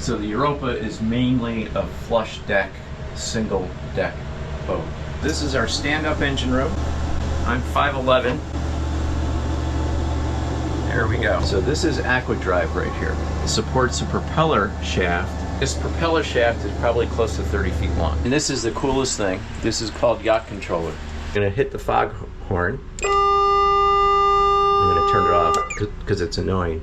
So the Europa is mainly a flush deck, single deck boat. This is our stand-up engine room. I'm 5'11". There we go. So this is Aqua Drive right here. It supports a propeller shaft. This propeller shaft is probably close to 30 feet long. And this is the coolest thing. This is called yacht controller. I'm gonna hit the fog horn. I'm gonna turn it off because it's annoying.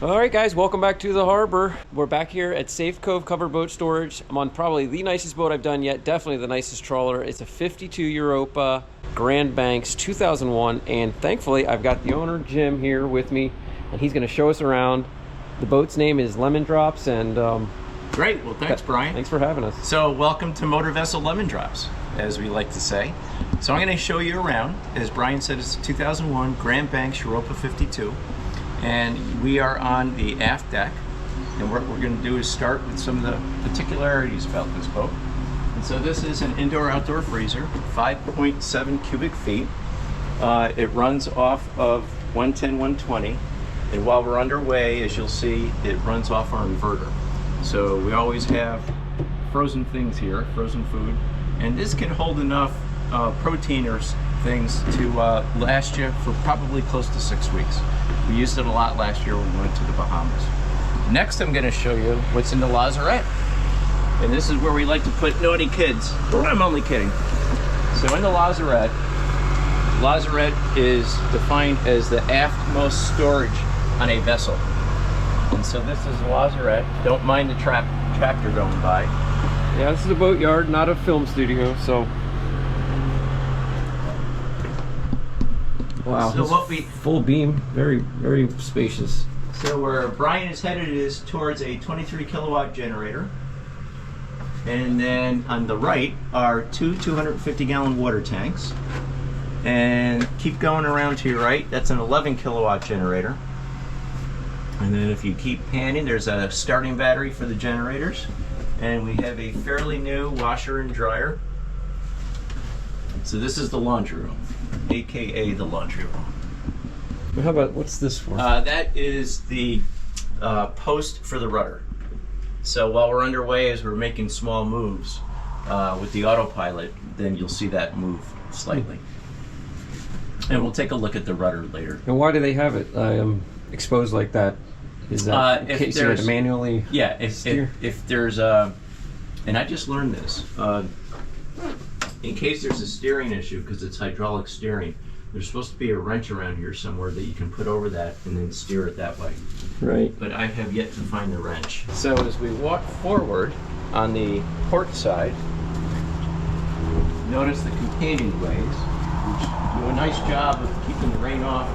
All right, guys, welcome back to the harbor. We're back here at Safe Cove Covered Boat Storage. I'm on probably the nicest boat I've done yet, definitely the nicest trawler. It's a 52 Europa Grand Banks 2001, and thankfully I've got the owner, Jim, here with me, and he's gonna show us around. The boat's name is Lemon Drops, and great, well thanks Brian. Thanks for having us. So welcome to Motor Vessel Lemon Drops, as we like to say. So I'm gonna show you around. As Brian said, it's a 2001 Grand Banks Europa 52. And we are on the aft deck, and what we're going to do is start with some of the particularities about this boat. And so this is an indoor-outdoor freezer, 5.7 cubic feet. It runs off of 110, 120, and while we're underway, as you'll see, it runs off our inverter. So we always have frozen things here, frozen food, and this can hold enough protein or things to last you for probably close to 6 weeks. We used it a lot last year when we went to the Bahamas. Next, I'm going to show you what's in the lazarette. And this is where we like to put naughty kids. I'm only kidding. So in the lazarette is defined as the aftmost storage on a vessel. And so this is the lazarette. Don't mind the tractor going by. Yeah, this is a boat yard, not a film studio, so. Wow, so what we full beam, very, very spacious. So where Brian is headed is towards a 23 kilowatt generator. And then on the right are two 250 gallon water tanks. And keep going around to your right, that's an 11 kilowatt generator. And then if you keep panning, there's a starting battery for the generators. And we have a fairly new washer and dryer. So this is the laundry room, AKA the laundry room. How about, what's this for? That is the post for the rudder. So while we're underway, as we're making small moves with the autopilot, then you'll see that move slightly. And we'll take a look at the rudder later. And why do they have it exposed like that? Is that in case you had to manually steer? If there's a, and I just learned this, in case there's a steering issue, because it's hydraulic steering, there's supposed to be a wrench around here somewhere that you can put over that and then steer it that way. Right. But I have yet to find the wrench. So as we walk forward on the port side, notice the companionways, which do a nice job of keeping the rain off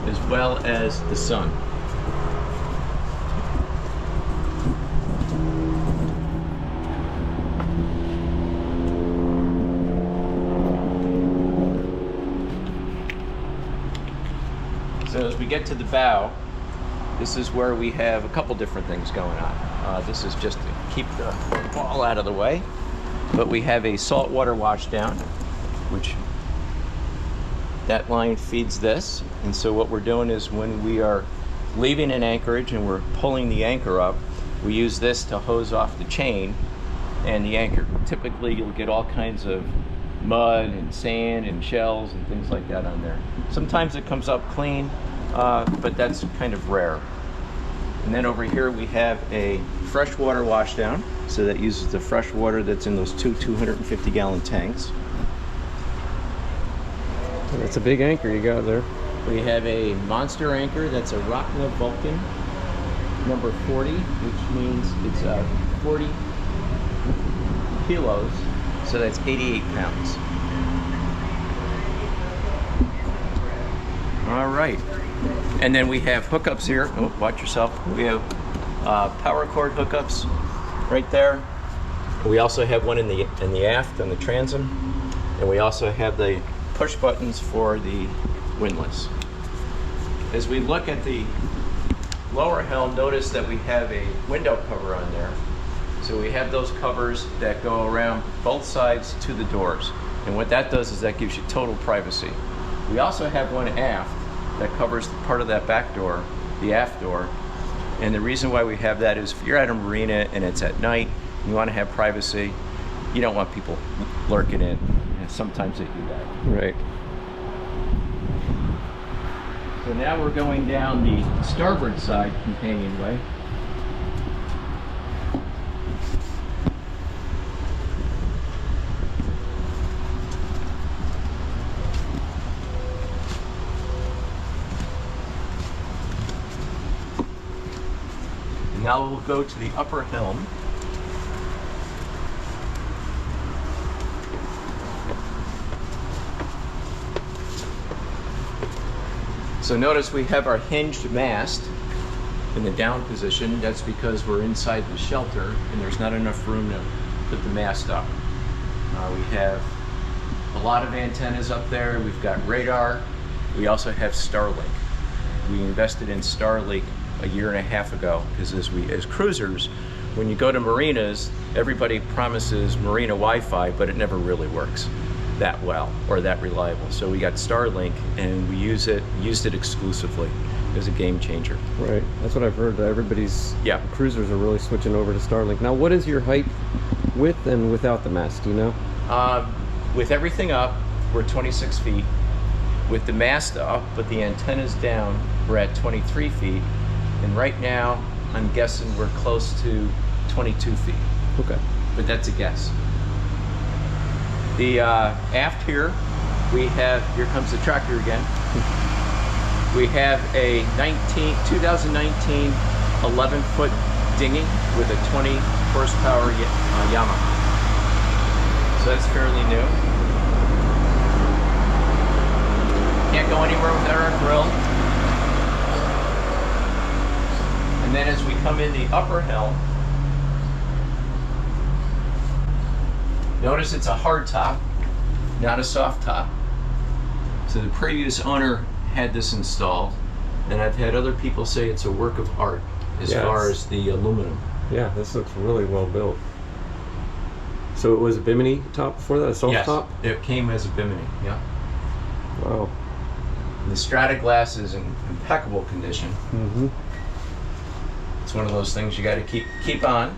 as well as the sun. So as we get to the bow, this is where we have a couple different things going on. This is just to keep the ball out of the way, but we have a saltwater washdown, which that line feeds this. And so what we're doing is when we are leaving an anchorage and we're pulling the anchor up, we use this to hose off the chain and the anchor. Typically you'll get all kinds of mud and sand and shells and things like that on there. Sometimes it comes up clean, but that's kind of rare. And then over here we have a freshwater washdown, so that uses the fresh water that's in those two 250 gallon tanks. That's a big anchor you got there. We have a monster anchor that's a Rockna Vulcan number 40, which means it's 40 kilos. So that's 88 pounds. All right. And then we have hookups here. Oh, watch yourself. We have power cord hookups right there. We also have one in the aft on the transom. And we also have the push buttons for the windlass. As we look at the lower helm, notice that we have a window cover on there. So we have those covers that go around both sides to the doors. And what that does is that gives you total privacy. We also have one aft that covers part of that back door, the aft door. And the reason why we have that is if you're at a marina and it's at night, you want to have privacy, you don't want people lurking in. And sometimes they do that. Right. So now we're going down the starboard side companionway. Now we'll go to the upper helm. So notice we have our hinged mast in the down position. That's because we're inside the shelter and there's not enough room to put the mast up. We have a lot of antennas up there. We've got radar. We also have Starlink. We invested in Starlink a year and a half ago because as cruisers, when you go to marinas, everybody promises marina Wi-Fi, but it never really works that well or that reliable. So we got Starlink and we used it exclusively. It was a game changer. Right, that's what I've heard. Everybody's cruisers are really switching over to Starlink. Now, what is your height with and without the mast? Do you know? With everything up, we're 26 feet. With the mast up, but the antennas down, we're at 23 feet. And right now, I'm guessing we're close to 22 feet. Okay. But that's a guess. The aft here, we have, here comes the tractor again. We have a 2019 11-foot dinghy with a 20 horsepower Yamaha. So that's fairly new. Can't go anywhere without our grill. And then as we come in the upper helm, notice it's a hard top, not a soft top. So the previous owner had this installed, and I've had other people say it's a work of art as far as the aluminum. Yeah, this looks really well built. So it was a bimini top before that, a soft top? Yes, it came as a bimini, yeah. Wow. The strata glass is in impeccable condition. Mm-hmm. It's one of those things you got to keep on.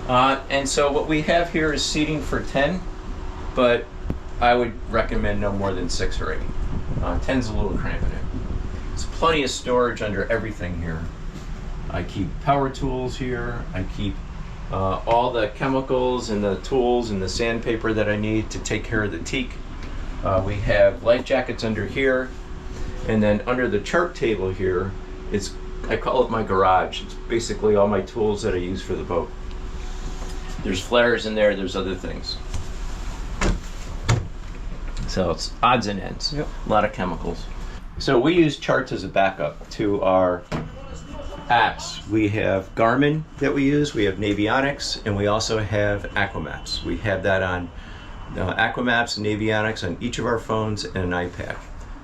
And so what we have here is seating for 10, but I would recommend no more than 6 or 8. 10's a little cramping it. There's plenty of storage under everything here. I keep power tools here. I keep all the chemicals and the tools and the sandpaper that I need to take care of the teak. We have life jackets under here, and then under the chart table here, I call it my garage. It's basically all my tools that I use for the boat. There's flares in there, there's other things. So it's odds and ends, a lot of chemicals. So we use charts as a backup to our apps. We have Garmin that we use, we have Navionics, and we also have Aquamaps. We have that on Aquamaps and Navionics on each of our phones and an iPad.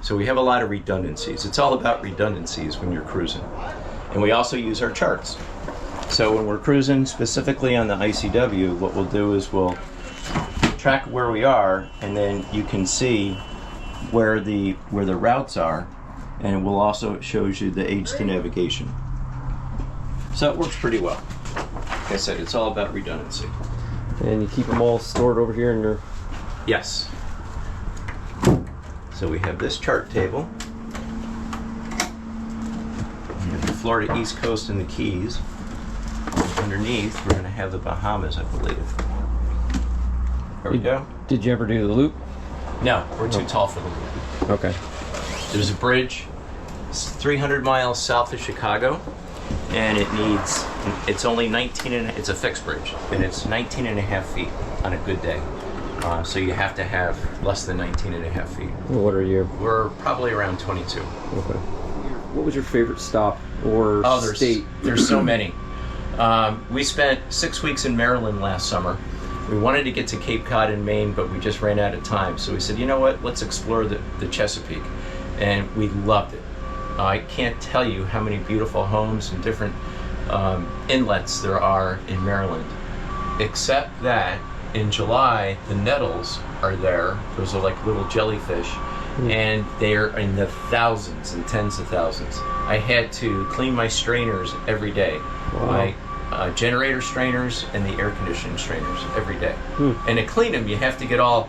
So we have a lot of redundancies. It's all about redundancies when you're cruising. And we also use our charts. So when we're cruising specifically on the ICW, what we'll do is we'll track where we are, and then you can see where the routes are, and it will also shows you the aids to navigation. So it works pretty well. Like I said, it's all about redundancy. And you keep them all stored over here in your... Yes. So we have this chart table. We have the Florida East Coast and the Keys. Underneath, we're going to have the Bahamas, I believe. There we go. Did you ever do the loop? No, we're too tall for the loop. Okay. There's a bridge. It's 300 miles south of Chicago, and it's only 19 and it's a fixed bridge, and it's 19 and a half feet on a good day. So you have to have less than 19 and a half feet. What are you? We're probably around 22. Okay. What was your favorite stop or state? There's so many. We spent 6 weeks in Maryland last summer. We wanted to get to Cape Cod in Maine, but we just ran out of time. So we said, you know what, let's explore the Chesapeake. and we loved it. I can't tell you how many beautiful homes and different inlets there are in Maryland, except that in July the nettles are there. Those are like little jellyfish, and they're in the thousands and tens of thousands. I had to clean my strainers every day. Wow. My generator strainers and the air conditioning strainers every day. And to clean them, you have to get all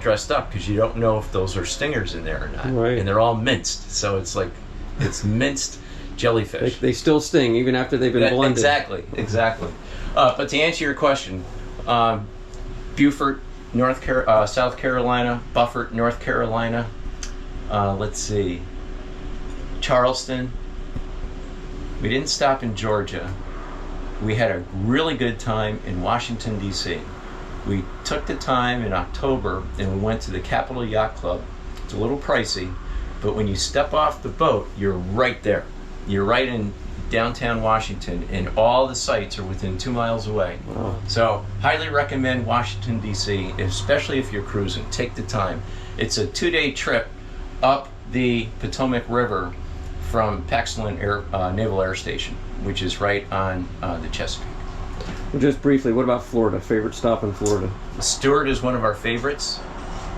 dressed up because you don't know if those are stingers in there or not. Right. And they're all minced, so it's minced jellyfish. They still sting even after they've been blended. Exactly. But to answer your question, Beaufort, South Carolina, Beaufort, North Carolina. Let's see, Charleston. We didn't stop in Georgia. We had a really good time in Washington, D.C. We took the time in October and we went to the Capitol Yacht Club. It's a little pricey, but when you step off the boat, you're right there. You're right in downtown Washington, and all the sites are within 2 miles away. Wow. So highly recommend Washington, D.C., especially if you're cruising. Take the time. It's a 2-day trip up the Potomac River from Paxton Naval Air Station, which is right on the Chesapeake. Well, just briefly, what about Florida? Favorite stop in Florida? Stewart is one of our favorites.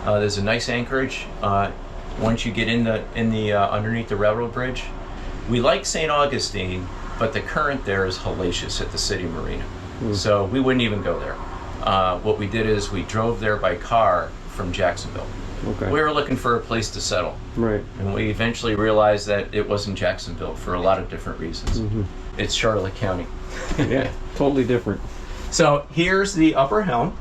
There's a nice anchorage once you get in the underneath the railroad bridge. We like St. Augustine, but the current there is hellacious at the city marina, so we wouldn't even go there. What we did is we drove there by car from Jacksonville. Okay. We were looking for a place to settle, Right. and we eventually realized that it wasn't Jacksonville for a lot of different reasons. It's Charlotte County. Yeah, totally different. So here's the upper helm.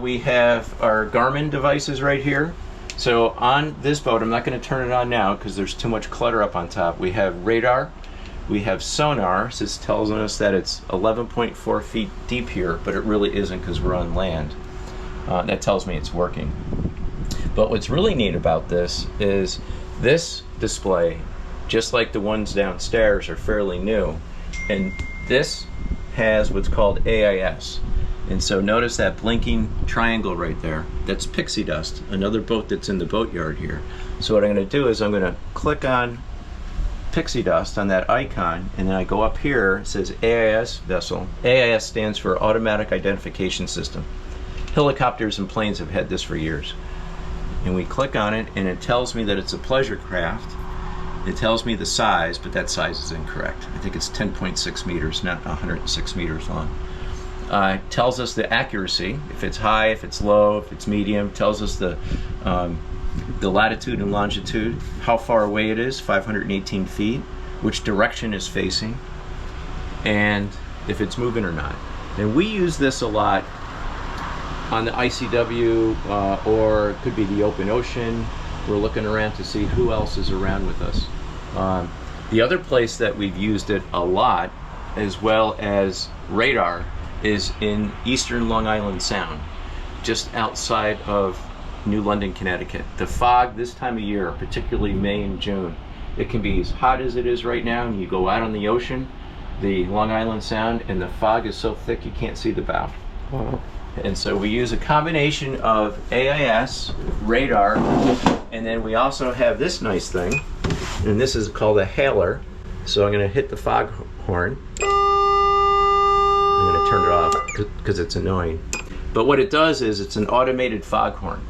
We have our Garmin devices right here. So on this boat, I'm not going to turn it on now because there's too much clutter up on top. We have radar, we have sonar. So this tells us that it's 11.4 feet deep here, but it really isn't because we're on land. That tells me it's working. But what's really neat about this is this display, just like the ones downstairs, are fairly new. And this has what's called AIS. And so notice that blinking triangle right there. That's pixie dust, another boat that's in the boatyard here. So what I'm going to do is I'm going to click on pixie dust on that icon, and then I go up here. It says AIS vessel. AIS stands for Automatic Identification System. Helicopters and planes have had this for years. And we click on it, and it tells me that it's a pleasure craft. It tells me the size, but that size is incorrect. I think it's 10.6 meters, not 106 meters long. It tells us the accuracy, if it's high, if it's low, if it's medium. It tells us the latitude and longitude, how far away it is, 518 feet, which direction it's facing, and if it's moving or not. And we use this a lot on the ICW, or it could be the open ocean. We're looking around to see who else is around with us. The other place that we've used it a lot, as well as radar, is in eastern Long Island Sound, just outside of New London, Connecticut. The fog this time of year, particularly May and June, it can be as hot as it is right now, and you go out on the ocean, the Long Island Sound, and the fog is so thick you can't see the bow. Wow. And so we use a combination of AIS, radar, and then we also have this nice thing, and this is called a hailer. So I'm going to hit the fog horn. I'm going to turn it off because it's annoying. But what it does is it's an automated foghorn.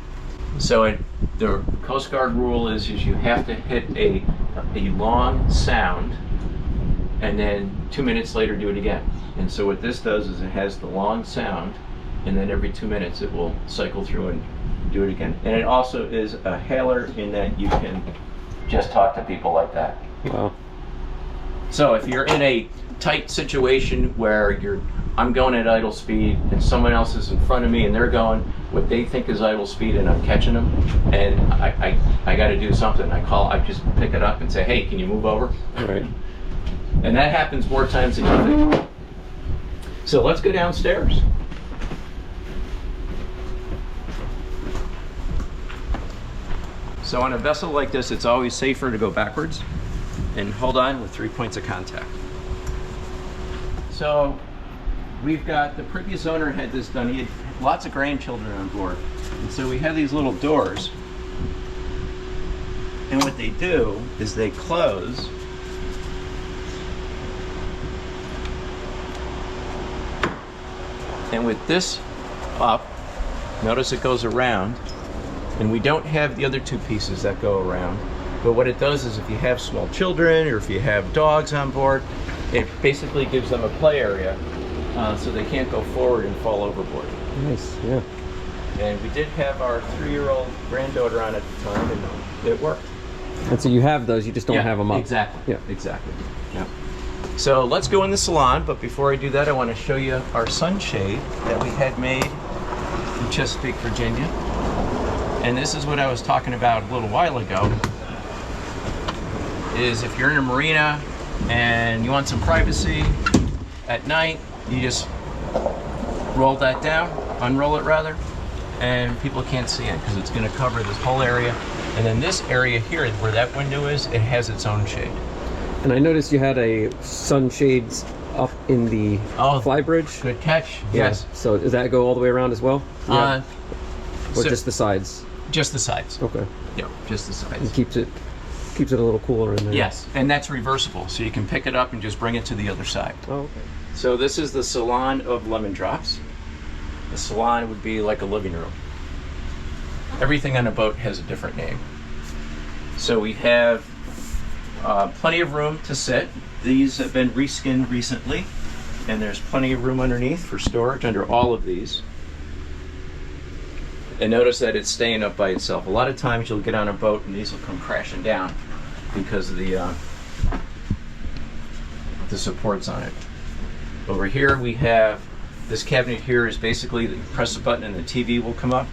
So the Coast Guard rule is you have to hit a long sound and then 2 minutes later do it again. And so what this does is it has the long sound, and then every 2 minutes it will cycle through and do it again. And it also is a hailer in that you can just talk to people like that. Wow. So if you're in a tight situation where I'm going at idle speed and someone else is in front of me and they're going what they think is idle speed and I'm catching them, and I got to do something, I just pick it up and say, hey, can you move over? Right. And that happens more times than you think. So let's go downstairs. So on a vessel like this, it's always safer to go backwards and hold on with 3 points of contact. So we've got, the previous owner had this done. He had lots of grandchildren on board. And so we have these little doors And what they do is they close. And with this up, notice it goes around, and we don't have the other two pieces that go around. But what it does is if you have small children or if you have dogs on board, it basically gives them a play area so they can't go forward and fall overboard. Nice, yeah. And we did have our 3-year-old granddaughter on at the time, and it worked. And so you have those, you just don't have them up. Exactly. Yeah. Exactly. Yeah. So let's go in the salon, but before I do that, I want to show you our sunshade that we had made in Chesapeake, Virginia. And this is what I was talking about a little while ago, is if you're in a marina and you want some privacy at night, you just roll that down, unroll it rather, and people can't see it because it's going to cover this whole area. And then this area here, where that window is, it has its own shade. And I noticed you had a sunshades up in the fly bridge. Good catch. Yeah. Yes. So does that go all the way around as well? Yeah. Or So- just the sides? Just the sides. Okay. Yeah, just the sides. And keeps it a little cooler in there. Yes, and that's reversible, so you can pick it up and just bring it to the other side. Oh, okay. So this is the salon of lemon drops. The salon would be like a living room. Everything on a boat has a different name. So we have plenty of room to sit. These have been reskinned recently, and there's plenty of room underneath for storage under all of these. And notice that it's staying up by itself. A lot of times you'll get on a boat and these will come crashing down because of the supports on it. Over here we have this cabinet here is basically you press a button and the TV will come up.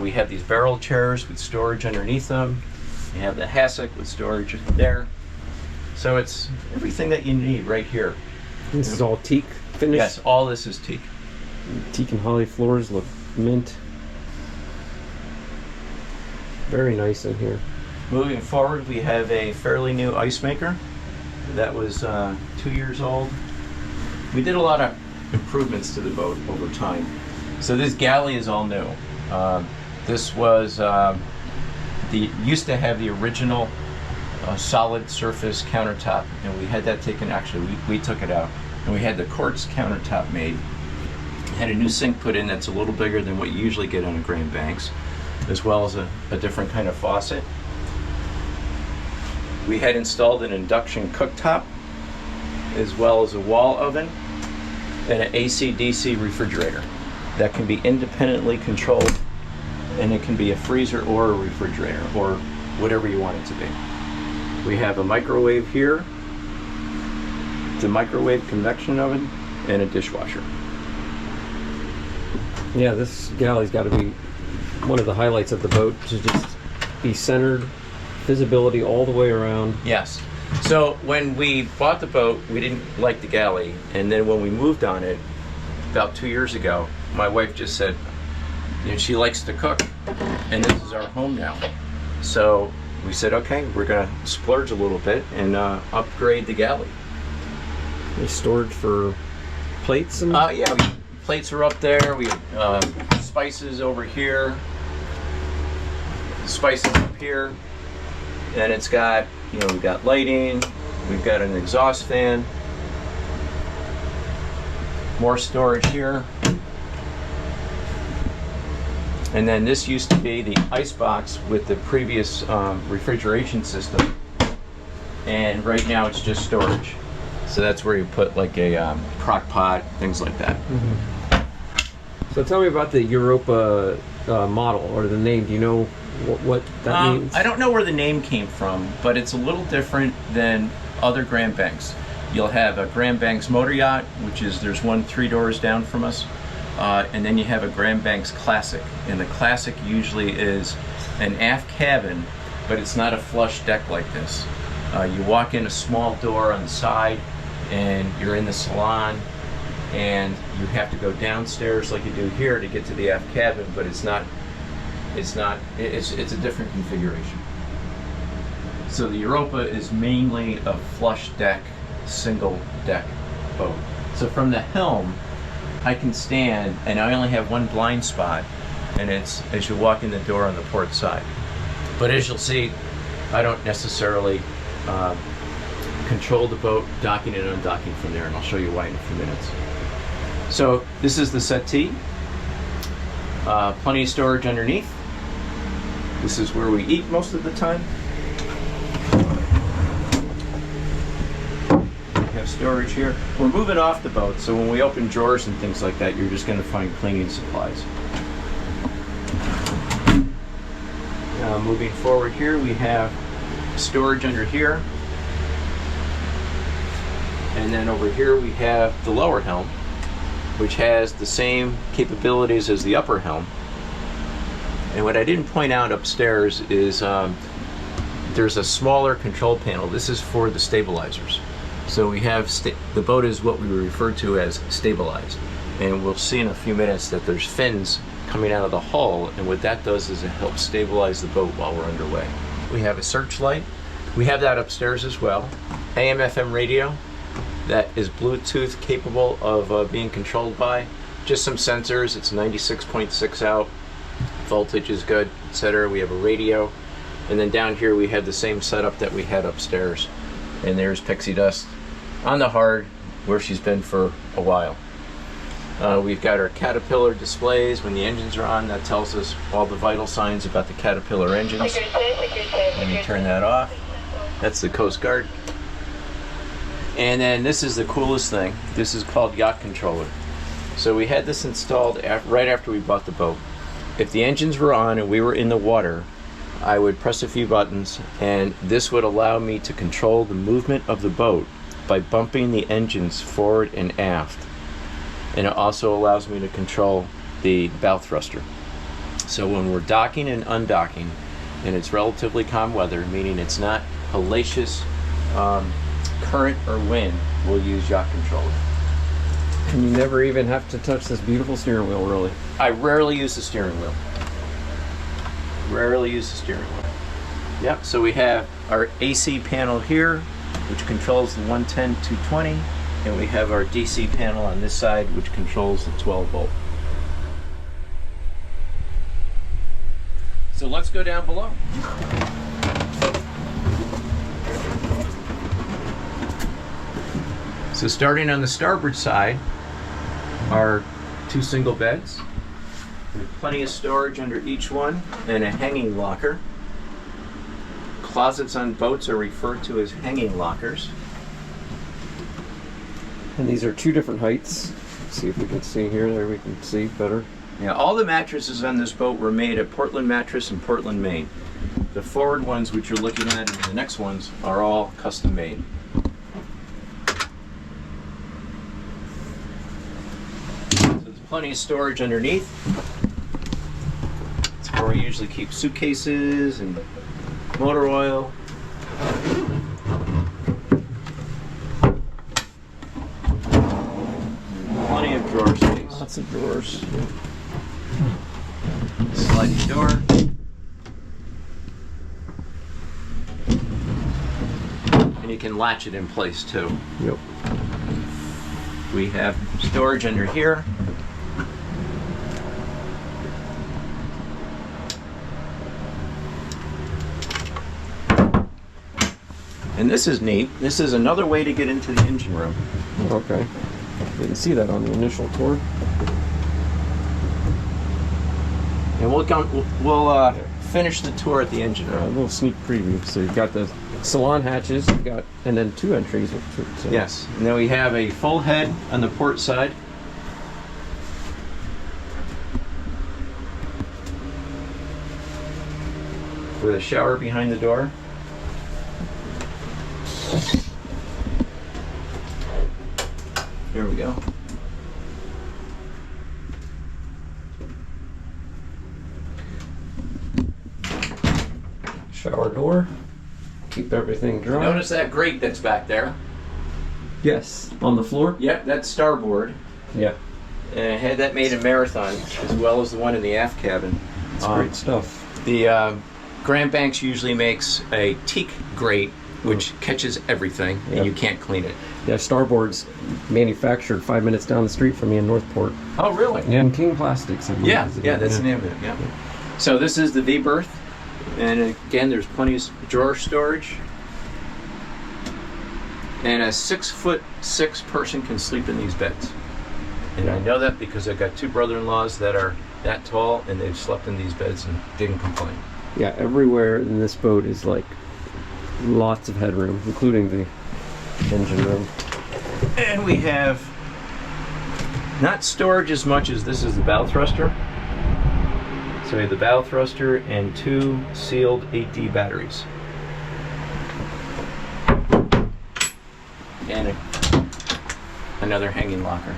We have these barrel chairs with storage underneath them. You have the hassock with storage there. So it's everything that you need right here. This is all teak finish? Yes, all this is teak. Teak and holly floors look mint. Very nice in here. Moving forward, we have a fairly new ice maker that was 2 years old. We did a lot of improvements to the boat over time. So this galley is all new. This was used to have the original solid surface countertop, and we had that taken. Actually, we took it out, and we had the quartz countertop made. Had a new sink put in that's a little bigger than what you usually get on a Grand Banks, as well as a different kind of faucet. We had installed an induction cooktop, as well as a wall oven, and an AC/DC refrigerator that can be independently controlled, and it can be a freezer or a refrigerator, or whatever you want it to be. We have a microwave here, the microwave convection oven, and a dishwasher. Yeah, this galley's got to be one of the highlights of the boat, to just be centered, visibility all the way around. Yes. So when we bought the boat, we didn't like the galley, and then when we moved on it about 2 years ago, my wife just said, you know, she likes to cook, and this is our home now. So we said, okay, we're gonna splurge a little bit and upgrade the galley. There's storage for plates and Yeah, plates are up there. We have spices over here, spices up here, and it's got, you know, we've got lighting, we've got an exhaust fan, more storage here. And then this used to be the ice box with the previous refrigeration system, and right now it's just storage. So that's where you put like a crock pot, things like that. Mm-hmm. So tell me about the Europa model, or the name. Do you know what that means? I don't know where the name came from, but it's a little different than other Grand Banks. You'll have a Grand Banks motor yacht, which is, there's one 3 doors down from us. And then you have a Grand Banks Classic, and the Classic usually is an aft cabin, but it's not a flush deck like this. You walk in a small door on the side, and you're in the salon, and you have to go downstairs like you do here to get to the aft cabin, but it's a different configuration. So the Europa is mainly a flush deck, single deck boat. So from the helm, I can stand, and I only have one blind spot, and it's as you walk in the door on the port side. But as you'll see, I don't necessarily control the boat docking and undocking from there, and I'll show you why in a few minutes. So this is the settee. Plenty of storage underneath. This is where we eat most of the time. We have storage here. We're moving off the boat, so when we open drawers and things like that, you're just going to find cleaning supplies. Moving forward here, we have storage under here. And then over here we have the lower helm, which has the same capabilities as the upper helm. And what I didn't point out upstairs is there's a smaller control panel. This is for the stabilizers. So we have, the boat is what we refer to as stabilized. And we'll see in a few minutes that there's fins coming out of the hull, and what that does is it helps stabilize the boat while we're underway. We have a searchlight. We have that upstairs as well. AM/FM radio that is Bluetooth capable of being controlled by. Just some sensors. It's 96.6 out. Voltage is good, etc. We have a radio. And then down here we have the same setup that we had upstairs. And there's Pixie Dust on the hard, where she's been for a while. We've got our Caterpillar displays. When the engines are on, that tells us all the vital signs about the Caterpillar engines. Let me turn that off. That's the Coast Guard. And then this is the coolest thing. This is called Yacht Controller. So we had this installed right after we bought the boat. If the engines were on and we were in the water, I would press a few buttons, and this would allow me to control the movement of the boat by bumping the engines forward and aft. And it also allows me to control the bow thruster. So when we're docking and undocking, and it's relatively calm weather, meaning it's not hellacious current or wind, we'll use yacht controller. And you never even have to touch this beautiful steering wheel, really. I rarely use the steering wheel. Rarely use the steering wheel. Yep, so we have our AC panel here, which controls the 110, 220. And we have our DC panel on this side, which controls the 12 volt. So let's go down below. So starting on the starboard side are 2 single beds. There's plenty of storage under each one and a hanging locker. Closets on boats are referred to as hanging lockers. And these are 2 different heights. Let's see if we can see here. There we can see better. Yeah, all the mattresses on this boat were made at Portland Mattress in Portland, Maine. The forward ones, which you're looking at, and the next ones are all custom made. So there's plenty of storage underneath. It's where we usually keep suitcases and motor oil. Plenty of drawer space. Lots of drawers. Sliding door. And you can latch it in place too. Yep. We have storage under here. And this is neat. This is another way to get into the engine room. Okay. Didn't see that on the initial tour. And we'll finish the tour at the engine A room. little sneak preview. So you've got the salon hatches, you've got, and then 2 entries. So. Yes. And then we have a full head on the port side. With a shower behind the door. Here we go. Shower door. Keep everything dry. Notice that grate that's back there. Yes. On the floor? Yep, that's starboard. Yeah. And I had that made in Marathon, as well as the one in the aft cabin. It's great stuff. The Grand Banks usually makes a teak grate, which catches everything, and you can't clean it. Yeah, Starboard's manufactured 5 minutes down the street from me in Northport. Oh, really? Yeah, and King Plastics. Yeah, that's the name of it. Yeah. So this is the V berth. And again, there's plenty of drawer storage. And a 6'6" person can sleep in these beds. And I know that because I've got two brother-in-laws that are that tall, and they've slept in these beds and didn't complain. Yeah, everywhere in this boat is like lots of headroom, including the engine room. And we have not storage as much as this is the bow thruster. So we have the bow thruster and two sealed 8D batteries. And another hanging locker.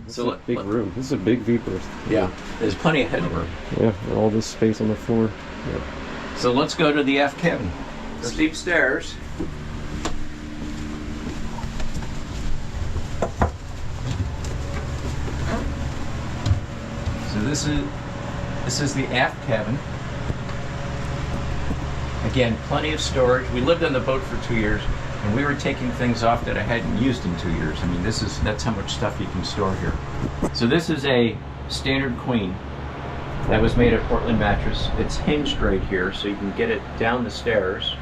So big room. This is a big V-berth. Yeah, there's plenty of headroom. Yeah, and all this space on the floor. Yep. So let's go to the aft cabin. Steep stairs. So this is the aft cabin. Again, plenty of storage. We lived on the boat for 2 years, and we were taking things off that I hadn't used in 2 years. I mean, that's how much stuff you can store here. So this is a standard queen that was made of Portland mattress. It's hinged right here, so you can get it down the stairs.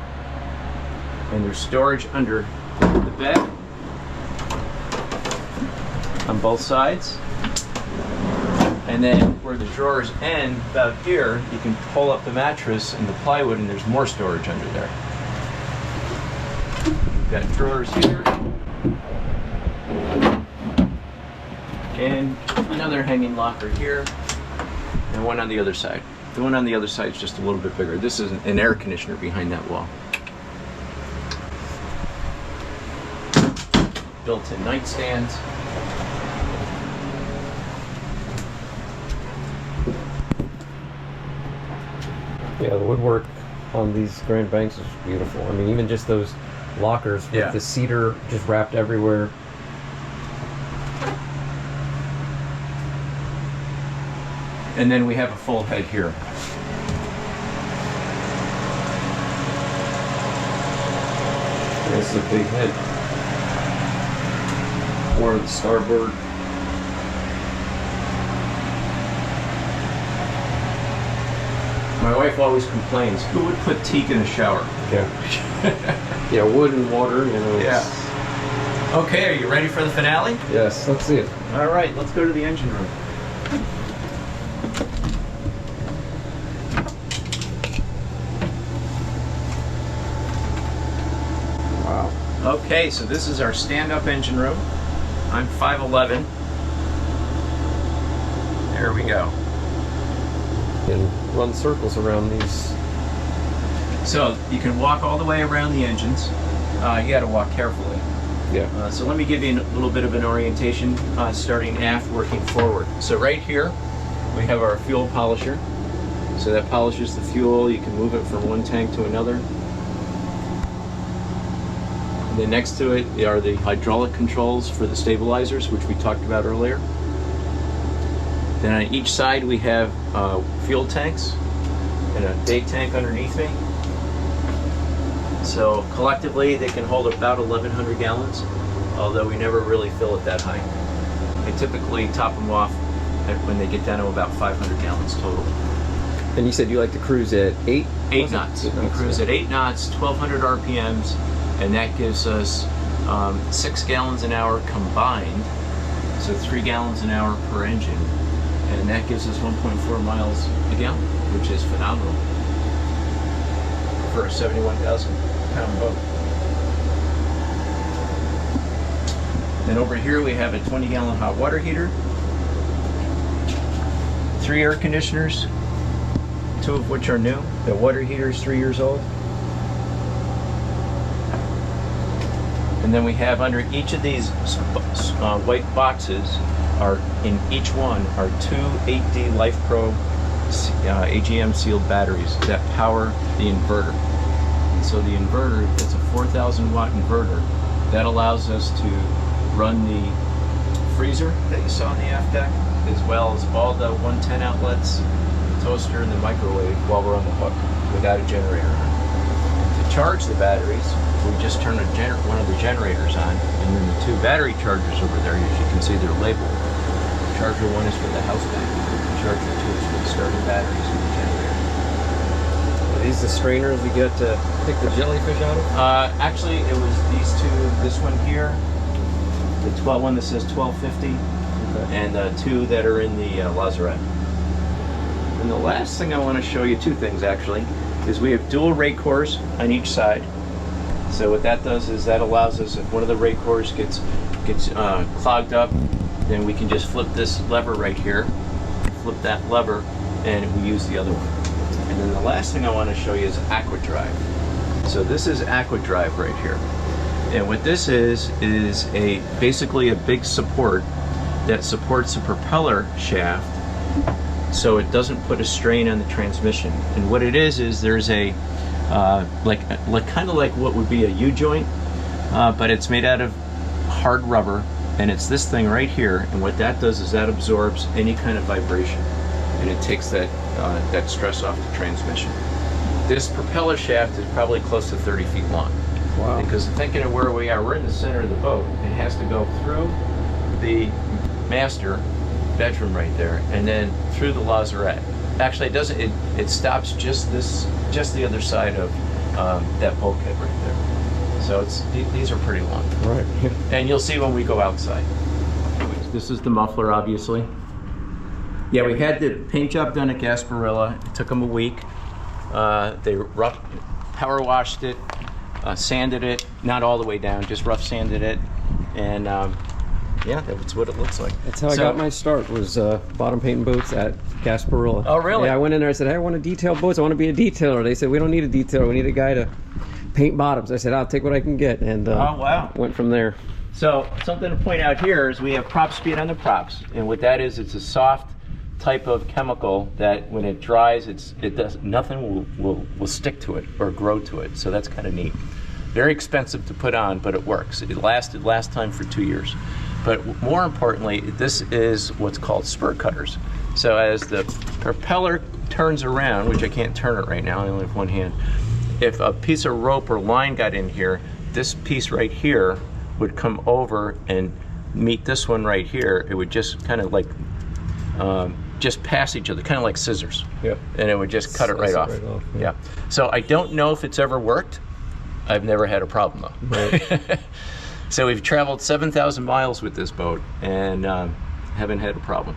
And there's storage under the bed on both sides. And then where the drawers end, about here, you can pull up the mattress and the plywood, and there's more storage under there. We've got drawers here. And another hanging locker here. And one on the other side. The one on the other side is just a little bit bigger. This is an air conditioner behind that wall. Built-in nightstands. Yeah, the woodwork on these Grand Banks is beautiful. I mean, even just those lockers with the cedar just wrapped everywhere. And then we have a full head here. This is a big head. Or the starboard. My wife always complains, who would put teak in a shower? Yeah. Yeah, wood and water, you know. Yeah. Okay, are you ready for the finale? Yes, let's see it. All right, let's go to the engine room. Wow. Okay, so this is our stand-up engine room. I'm 5'11". There we go. And run circles around these. So you can walk all the way around the engines. You got to walk carefully. Yeah. So let me give you a little bit of an orientation, starting aft, working forward. So right here, we have our fuel polisher. So that polishes the fuel. You can move it from one tank to another. And then next to it are the hydraulic controls for the stabilizers, which we talked about earlier. Then on each side we have fuel tanks and a day tank underneath me. So collectively they can hold about 1,100 gallons, although we never really fill it that high. I typically top them off when they get down to about 500 gallons total. And you said you like to cruise at 8? 8 knots. We cruise at 8 knots, 1,200 RPMs, and that gives us 6 gallons an hour combined, so 3 gallons an hour per engine. And that gives us 1.4 miles a gallon, which is phenomenal for a 71,000 pound boat. Then over here we have a 20 gallon hot water heater, 3 air conditioners, 2 of which are new. The water heater is 3 years old. And then we have under each of these white boxes, in each one are 2 8D LifePro AGM sealed batteries that power the inverter. And so the inverter, it's a 4,000 watt inverter that allows us to run the freezer that you saw on the aft deck, as well as all the 110 outlets, the toaster, and the microwave while we're on the hook without a generator. To charge the batteries, we just turn one of the generators on, and then the 2 battery chargers over there, as you can see, they're labeled. Charger 1 is for the house battery. charger tubes for the starting batteries and the generator. Are these the strainers you get to pick the jellyfish out of? Actually, it was these two. This one here, the 12 one that says 1250, and two that are in the lazarette. And the last thing I want to show you, two things actually, is we have dual rate cores on each side. So what that does is that allows us, if one of the rate cores gets clogged up, then we can just flip this lever right here, flip that lever, and we use the other one. And then the last thing I want to show you is Aqua Drive. So this is Aqua Drive right here. And what this is basically a big support that supports the propeller shaft so it doesn't put a strain on the transmission. And what it is there's a kind of like what would be a U-joint, but it's made out of hard rubber, and it's this thing right here, and what that does is that absorbs any kind of vibration, and it takes that stress off the transmission. This propeller shaft is probably close to 30 feet long. Wow. Because thinking of where we are, we're in the center of the boat. It has to go through the master bedroom right there, and then through the lazarette. Actually, it doesn't. It stops just the other side of that bulkhead right there. So these are pretty long. Right. And you'll see when we go outside. This is the muffler, obviously. Yeah, we had the paint job done at Gasparilla. It took them a week. They power washed it, sanded it, not all the way down, just rough sanded it, and yeah, that's what it looks like. That's how I got my start, was bottom painting boats at Gasparilla. Oh, really? Yeah, I went in there, I said, hey, I want to detail boats, I want to be a detailer. They said, we don't need a detailer, we need a guy to paint bottoms. I said, I'll take what I can get, and oh, wow. Went from there. So something to point out here is we have prop speed on the props, and what that is, it's a soft type of chemical that when it dries, nothing will stick to it or grow to it. So that's kind of neat. Very expensive to put on, but it works. It lasted last time for 2 years. But more importantly, this is what's called spur cutters. So as the propeller turns around, which I can't turn it right now, I only have one hand. If a piece of rope or line got in here, this piece right here would come over and meet this one right here. It would just kind of like just pass each other, kind of like scissors. Yep. And it would just cut it right off. Yeah. So I don't know if it's ever worked. I've never had a problem though. Right. So we've traveled 7,000 miles with this boat and haven't had a problem.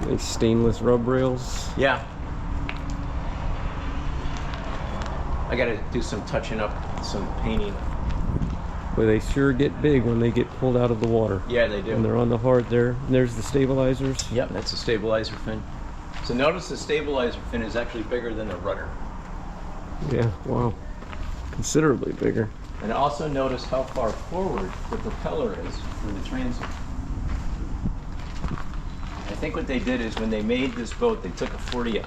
Nice stainless rub rails. Yeah. I got to do some touching up, some painting. But they sure get big when they get pulled out of the water. Yeah, they do. And they're on the hard there. And there's the stabilizers. Yep, that's the stabilizer fin. So notice the stabilizer fin is actually bigger than the rudder. Yeah, wow. Considerably bigger. And also notice how far forward the propeller is for the transom. I think what they did is when they made this boat, they took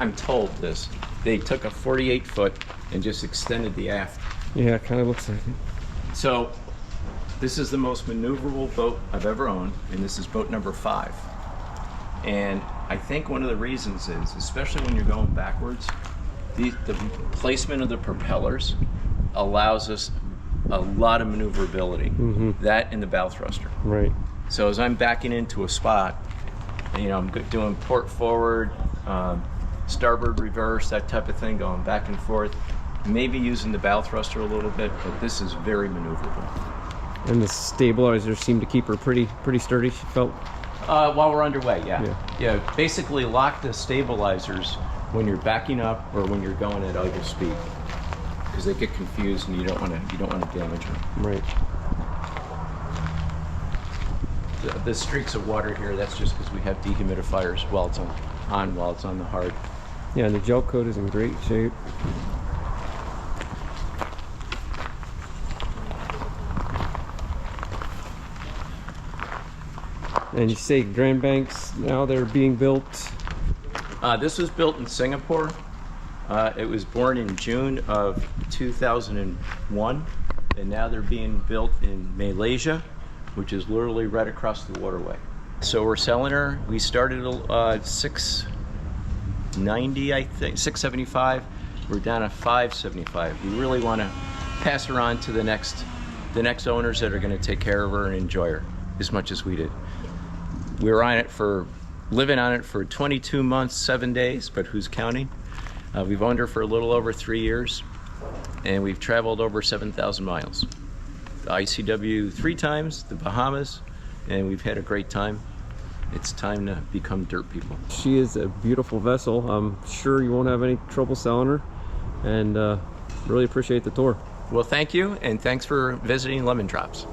I'm told this, they took a 48 foot and just extended the aft. Yeah, it kind of looks like it. So this is the most maneuverable boat I've ever owned, and this is boat number 5. And I think one of the reasons is, especially when you're going backwards, the placement of the propellers allows us a lot of maneuverability. Mm-hmm. That and the bow thruster. Right. So as I'm backing into a spot, you know, I'm doing port forward, starboard reverse, that type of thing, going back and forth. Maybe using the bow thruster a little bit, but this is very maneuverable. And the stabilizers seem to keep her pretty sturdy, she felt. While we're underway, yeah. Basically lock the stabilizers when you're backing up or when you're going at idle speed, because they get confused and you don't want to damage them. Right. The streaks of water here, that's just because we have dehumidifiers while it's on the hard. Yeah, and the gel coat is in great shape. And you say Grand Banks, now they're being built? This was built in Singapore. It was born in June of 2001, and now they're being built in Malaysia, which is literally right across the waterway. So we're selling her. We started at $690, I think, $675. We're down to $575. We really want to pass her on to the next owners that are going to take care of her and enjoy her as much as we did. We were on it for living on it for 22 months, 7 days, but who's counting? We've owned her for a little over 3 years, and we've traveled over 7,000 miles. The ICW 3 times, the Bahamas, and we've had a great time. It's time to become dirt people. She is a beautiful vessel. I'm sure you won't have any trouble selling her, and really appreciate the tour. Well, thank you, and thanks for visiting Lemon Drops.